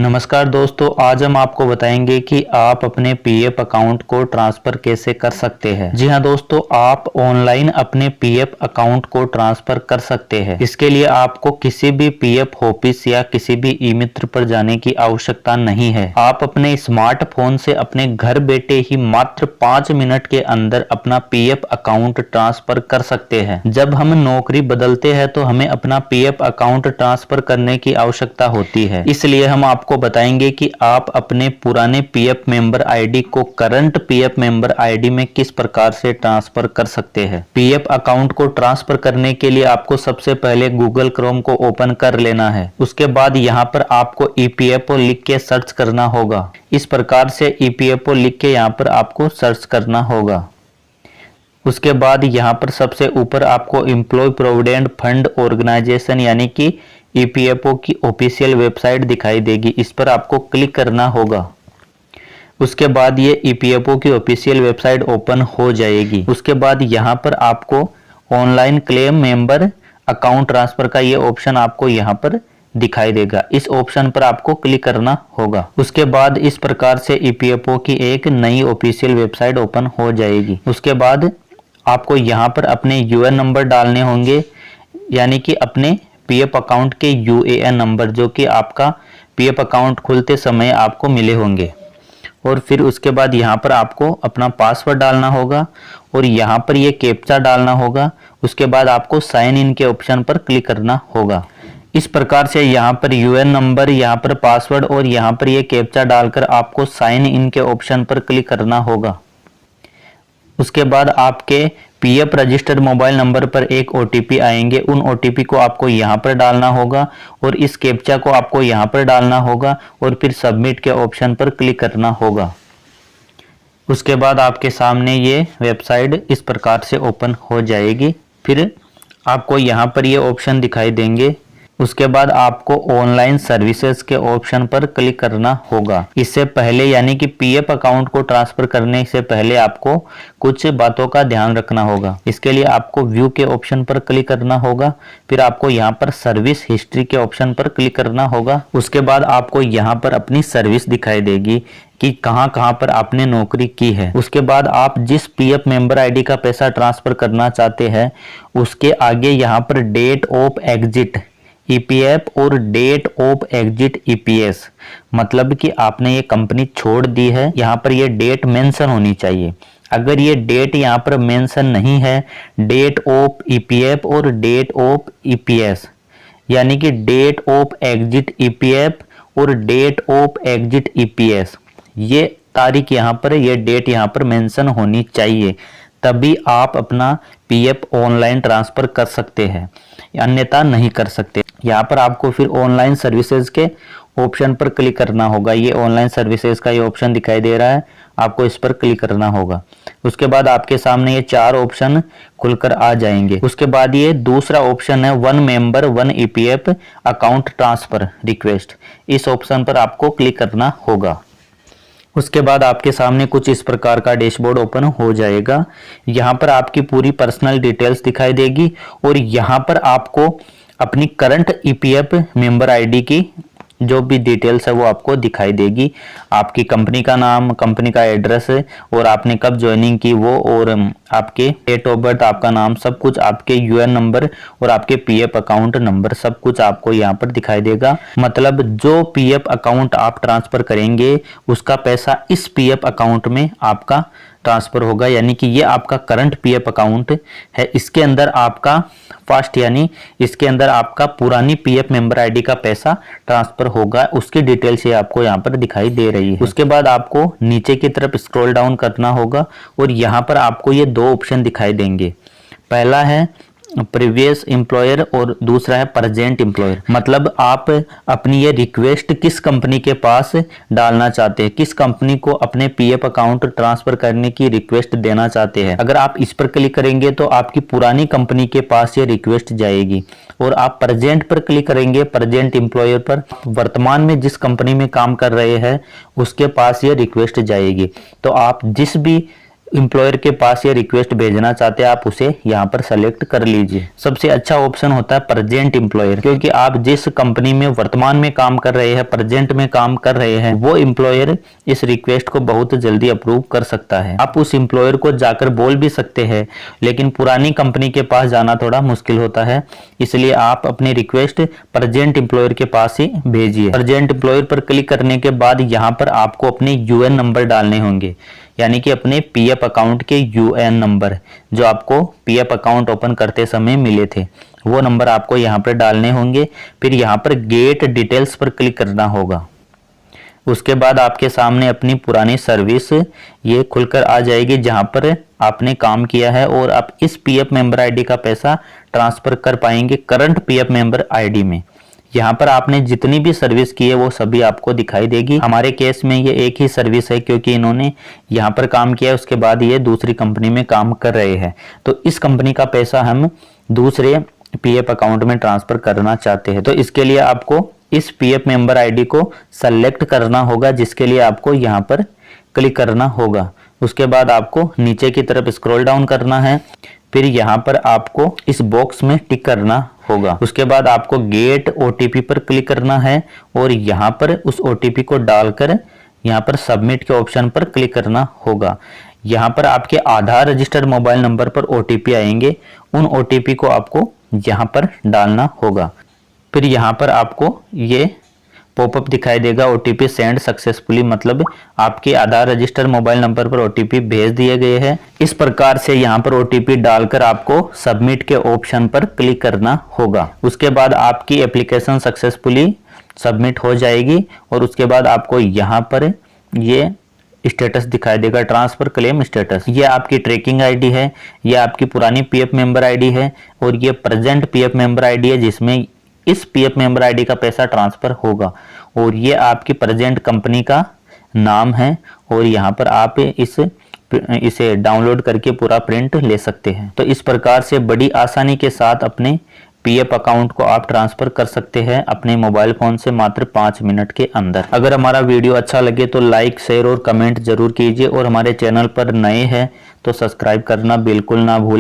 नमस्कार दोस्तों, आज हम आपको बताएंगे कि आप अपने पीएफ अकाउंट को ट्रांसफर कैसे कर सकते हैं। जी हाँ दोस्तों, आप ऑनलाइन अपने पीएफ अकाउंट को ट्रांसफर कर सकते हैं। इसके लिए आपको किसी भी पीएफ ऑफिस या किसी भी ई मित्र पर जाने की आवश्यकता नहीं है। आप अपने स्मार्टफोन से अपने घर बैठे ही मात्र 5 मिनट के अंदर अपना पीएफ अकाउंट ट्रांसफर कर सकते हैं। जब हम नौकरी बदलते हैं तो हमें अपना पीएफ अकाउंट ट्रांसफर करने की आवश्यकता होती है। इसलिए हम आपको बताएंगे कि आप अपने पुराने पीएफ मेंबर आईडी को करंट पीएफ मेंबर आईडी में किस प्रकार से ट्रांसफर कर सकते हैं। पीएफ अकाउंट को ट्रांसफर करने के लिए आपको सबसे पहले गूगल क्रोम को ओपन कर लेना है। उसके बाद यहाँ पर आपको ईपीएफओ लिख के सर्च करना होगा। इस प्रकार से ईपीएफओ लिख के यहाँ पर आपको सर्च करना होगा। उसके बाद यहाँ पर सबसे ऊपर आपको एम्प्लॉय प्रोविडेंट फंड ऑर्गेनाइजेशन यानी कि ईपीएफओ की ऑफिशियल वेबसाइट दिखाई देगी। इस पर आपको क्लिक करना होगा। उसके बाद ये ईपीएफओ की ऑफिशियल वेबसाइट ओपन हो जाएगी। उसके बाद यहाँ पर आपको online claim member account transfer का ये ऑप्शन आपको यहाँ पर दिखाई देगा। इस ऑप्शन पर आपको क्लिक करना होगा। उसके बाद इस प्रकार से ईपीएफओ की एक नई ऑफिशियल वेबसाइट ओपन हो जाएगी। उसके बाद आपको यहाँ पर अपने यूएन नंबर डालने होंगे, यानी कि अपने पीएफ अकाउंट के यूएएन नंबर जो कि आपका पीएफ अकाउंट खुलते समय आपको मिले होंगे। और फिर उसके बाद यहाँ पर आपको अपना पासवर्ड डालना होगा और यहाँ पर ये कैप्चा डालना होगा। उसके बाद आपको साइन इन के ऑप्शन पर क्लिक करना होगा। इस प्रकार से यहाँ पर यूएन नंबर, यहाँ पर पासवर्ड और यहाँ पर ये कैप्चा डालकर आपको साइन इन के ऑप्शन पर क्लिक करना होगा। उसके बाद आपके पीएफ रजिस्टर्ड मोबाइल नंबर पर एक ओटीपी आएंगे। उन ओटीपी को आपको यहाँ पर डालना होगा और इस कैप्चा को आपको यहाँ पर डालना होगा और फिर सबमिट के ऑप्शन पर क्लिक करना होगा। उसके बाद आपके सामने ये वेबसाइट इस प्रकार से ओपन हो जाएगी। फिर आपको यहाँ पर ये ऑप्शन दिखाई देंगे। उसके बाद आपको ऑनलाइन सर्विसेज के ऑप्शन पर क्लिक करना होगा। इससे पहले यानी कि पीएफ अकाउंट को ट्रांसफर करने से पहले आपको कुछ बातों का ध्यान रखना होगा। इसके लिए आपको व्यू के ऑप्शन पर क्लिक करना होगा। फिर आपको यहाँ पर सर्विस हिस्ट्री के ऑप्शन पर क्लिक करना होगा। उसके बाद आपको यहाँ पर अपनी सर्विस दिखाई देगी कि कहां कहां पर आपने नौकरी की है। उसके बाद आप जिस पीएफ मेंबर आईडी का पैसा ट्रांसफर करना चाहते हैं उसके आगे यहाँ पर डेट ऑफ एग्जिट ईपीएफ और डेट ऑफ एग्जिट ईपीएस, मतलब कि आपने ये कंपनी छोड़ दी है, यहाँ पर ये डेट मेंशन होनी चाहिए। अगर ये डेट यहाँ पर मेंशन नहीं है, डेट ऑफ ईपीएफ और डेट ऑफ ईपीएस यानी कि डेट ऑफ एग्जिट ईपीएफ और डेट ऑफ एग्जिट ईपीएस, ये तारीख यहाँ पर, ये डेट यहाँ पर मेंशन होनी चाहिए, तभी आप अपना पीएफ ऑनलाइन ट्रांसफर कर सकते हैं, अन्यथा नहीं कर सकते। यहाँ पर आपको फिर ऑनलाइन सर्विसेज के ऑप्शन पर क्लिक करना होगा। ये ऑनलाइन सर्विसेज का ये ऑप्शन दिखाई दे रहा है, आपको इस पर क्लिक करना होगा। उसके बाद आपके सामने ये 4 ऑप्शन खुलकर आ जाएंगे। उसके बाद ये दूसरा ऑप्शन है one member one EPF account transfer request, इस ऑप्शन पर आपको क्लिक करना होगा। उसके बाद आपके सामने कुछ इस प्रकार का डैशबोर्ड ओपन हो जाएगा। यहाँ पर आपकी पूरी पर्सनल डिटेल्स दिखाई देगी और यहाँ पर आपको अपनी करंट ईपीएफ मेंबर आईडी की जो भी डिटेल्स है वो आपको दिखाई देगी। आपकी कंपनी का नाम, कंपनी का एड्रेस और आपने कब ज्वाइनिंग की वो, और आपके डेट ऑफ बर्थ, आपका नाम, सब कुछ, आपके यूएन नंबर और आपके पीएफ अकाउंट नंबर, सब कुछ आपको यहाँ पर दिखाई देगा। मतलब जो पीएफ अकाउंट आप ट्रांसफर करेंगे उसका पैसा इस पीएफ अकाउंट में आपका ट्रांसफर होगा, यानी कि ये आपका करंट पीएफ अकाउंट है। इसके अंदर आपका फास्ट यानी इसके अंदर आपका पुरानी पीएफ मेंबर आईडी का पैसा ट्रांसफर होगा, उसकी डिटेल्स ये आपको यहाँ पर दिखाई दे रही है। उसके बाद आपको नीचे की तरफ स्क्रॉल डाउन करना होगा और यहाँ पर आपको ये 2 ऑप्शन दिखाई देंगे। पहला है प्रीवियस एम्प्लॉयर और दूसरा है प्रेजेंट एम्प्लॉयर। मतलब आप अपनी ये रिक्वेस्ट किस कंपनी के पास डालना चाहते हैं, किस कंपनी को अपने पीएफ अकाउंट ट्रांसफर करने की रिक्वेस्ट देना चाहते हैं। अगर आप इस पर क्लिक करेंगे तो आपकी पुरानी कंपनी के पास ये रिक्वेस्ट जाएगी और आप प्रेजेंट पर क्लिक करेंगे, प्रेजेंट एम्प्लॉयर पर, वर्तमान में जिस कंपनी में काम कर रहे हैं उसके पास ये रिक्वेस्ट जाएगी। तो आप जिस भी एम्प्लॉयर के पास ये रिक्वेस्ट भेजना चाहते हैं आप उसे यहाँ पर सेलेक्ट कर लीजिए। सबसे अच्छा ऑप्शन होता है प्रेजेंट एम्प्लॉयर, क्योंकि आप जिस कंपनी में वर्तमान में काम कर रहे हैं, प्रेजेंट में काम कर रहे हैं, वो एम्प्लॉयर इस रिक्वेस्ट को बहुत जल्दी अप्रूव कर सकता है। आप उस एम्प्लॉयर को जाकर बोल भी सकते हैं, लेकिन पुरानी कंपनी के पास जाना थोड़ा मुश्किल होता है, इसलिए आप अपनी रिक्वेस्ट प्रेजेंट एम्प्लॉयर के पास ही भेजिए। प्रेजेंट एम्प्लॉयर पर क्लिक करने के बाद यहाँ पर आपको अपने यूएन नंबर डालने होंगे, यानी कि अपने पीएफ अकाउंट के यूएन नंबर जो आपको पीएफ अकाउंट ओपन करते समय मिले थे, वो नंबर आपको यहाँ पर डालने होंगे। फिर यहाँ पर गेट डिटेल्स पर क्लिक करना होगा। उसके बाद आपके सामने अपनी पुरानी सर्विस ये खुलकर आ जाएगी, जहां पर आपने काम किया है और आप इस पीएफ मेंबर आईडी का पैसा ट्रांसफर कर पाएंगे करंट पीएफ मेंबर आईडी में। यहाँ पर आपने जितनी भी सर्विस की है वो सभी आपको दिखाई देगी। हमारे केस में ये एक ही सर्विस है, क्योंकि इन्होंने यहाँ पर काम किया है, उसके बाद ये दूसरी कंपनी में काम कर रहे हैं, तो इस कंपनी का पैसा हम दूसरे पीएफ अकाउंट में ट्रांसफर करना चाहते हैं। तो इसके लिए आपको इस पीएफ मेंबर आईडी को सेलेक्ट करना होगा, जिसके लिए आपको यहाँ पर क्लिक करना होगा। उसके बाद आपको नीचे की तरफ स्क्रॉल डाउन करना है, फिर यहाँ पर आपको इस बॉक्स में टिक करना होगा। उसके बाद आपको गेट ओटीपी पर क्लिक करना है और यहाँ पर उस ओटीपी को डालकर यहाँ पर सबमिट के ऑप्शन पर क्लिक करना होगा। यहाँ पर आपके आधार रजिस्टर्ड मोबाइल नंबर पर ओटीपी आएंगे, उन ओटीपी को आपको यहाँ पर डालना होगा। फिर यहाँ पर आपको ये पॉपअप दिखाई देगा, ओटीपी सेंड सक्सेसफुली, मतलब आपके आधार रजिस्टर्ड मोबाइल नंबर पर ओटीपी भेज दिए गए हैं। इस प्रकार से यहाँ पर ओटीपी डालकर आपको सबमिट के ऑप्शन पर क्लिक करना होगा। उसके बाद आपकी एप्लीकेशन सक्सेसफुली सबमिट हो जाएगी और उसके बाद आपको यहाँ पर ये स्टेटस दिखाई देगा, ट्रांसफर क्लेम स्टेटस। ये आपकी ट्रैकिंग आईडी है, ये आपकी पुरानी पीएफ मेंबर आईडी है और ये प्रेजेंट पीएफ मेंबर आईडी है, जिसमें इस पीएफ मेंबर आईडी का पैसा ट्रांसफर होगा। और ये आपकी प्रेजेंट कंपनी का नाम है और यहाँ पर आप इसे डाउनलोड करके पूरा प्रिंट ले सकते हैं। तो इस प्रकार से बड़ी आसानी के साथ अपने पीएफ अकाउंट को आप ट्रांसफर कर सकते हैं अपने मोबाइल फोन से मात्र 5 मिनट के अंदर। अगर हमारा वीडियो अच्छा लगे तो लाइक, शेयर और कमेंट जरूर कीजिए और हमारे चैनल पर नए हैं तो सब्सक्राइब करना बिल्कुल ना भूलें।